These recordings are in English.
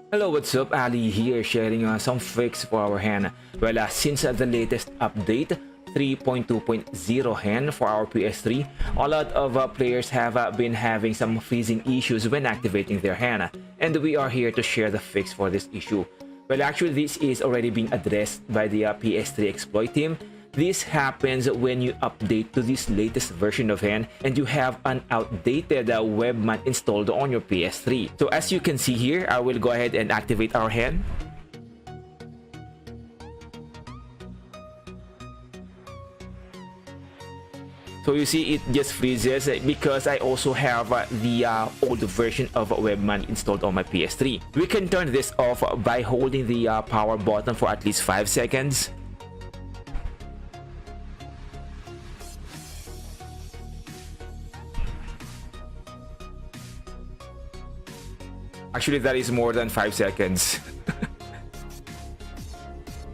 Hello, what's up? Ali here, sharing some fix for our HEN. Well, since the latest update 3.2.0 HEN for our PS3, a lot of players have been having some freezing issues when activating their HEN, and we are here to share the fix for this issue. Well, actually, this is already being addressed by the PS3 exploit team. This happens when you update to this latest version of HEN and you have an outdated webMAN installed on your PS3. So as you can see here, I will go ahead and activate our HEN. So you see it just freezes because I also have the old version of webMAN installed on my PS3. We can turn this off by holding the power button for at least 5 seconds. Actually, that is more than 5 seconds.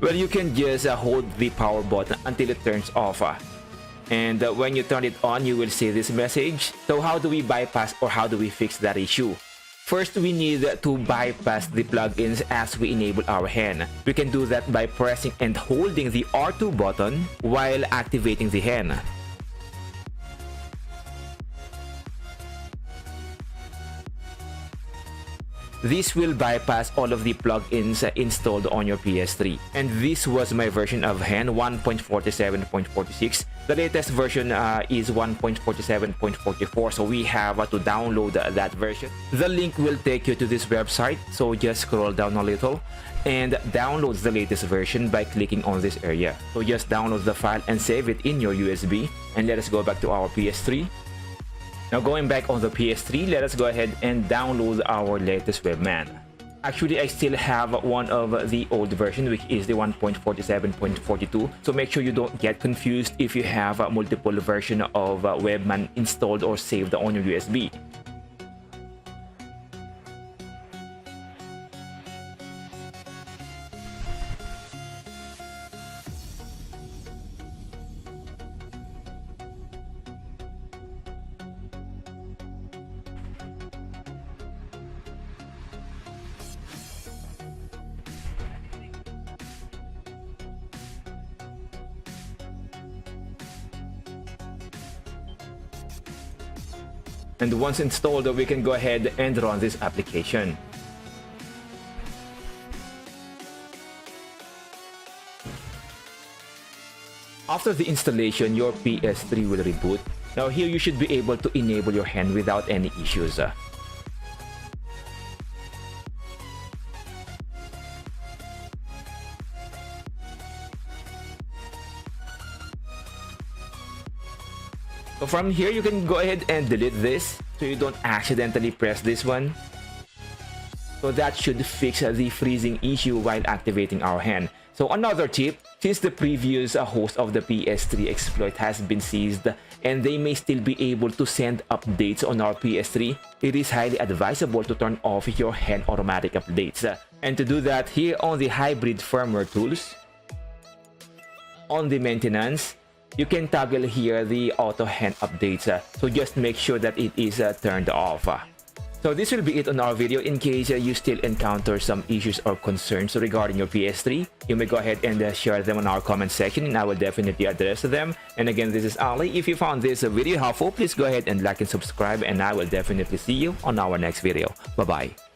Well, you can just hold the power button until it turns off. And when you turn it on, you will see this message. So how do we bypass or how do we fix that issue? First, we need to bypass the plugins as we enable our HEN. We can do that by pressing and holding the R2 button while activating the HEN. This will bypass all of the plugins installed on your PS3. And this was my version of HEN 1.47.46. The latest version is 1.47.44, so we have to download that version. The link will take you to this website, so just scroll down a little and download the latest version by clicking on this area. So just download the file and save it in your USB. And let us go back to our PS3. Now going back on the PS3, let us go ahead and download our latest webMAN. Actually, I still have one of the old version, which is the 1.47.42. So make sure you don't get confused if you have multiple version of webMAN installed or saved on your USB. And once installed, we can go ahead and run this application. After the installation, your PS3 will reboot. Now here you should be able to enable your HEN without any issues. So from here, you can go ahead and delete this so you don't accidentally press this one. So that should fix the freezing issue while activating our HEN. So another tip, since the previous host of the PS3 exploit has been seized and they may still be able to send updates on our PS3, it is highly advisable to turn off your HEN automatic updates. And to do that, here on the hybrid firmware tools, on the maintenance, you can toggle here the auto HEN updates, so just make sure that it is turned off. So this will be it on our video. In case you still encounter some issues or concerns regarding your PS3, you may go ahead and share them on our comment section and I will definitely address them. And again, this is Ali. If you found this video helpful, please go ahead and like and subscribe, and I will definitely see you on our next video. Bye-bye.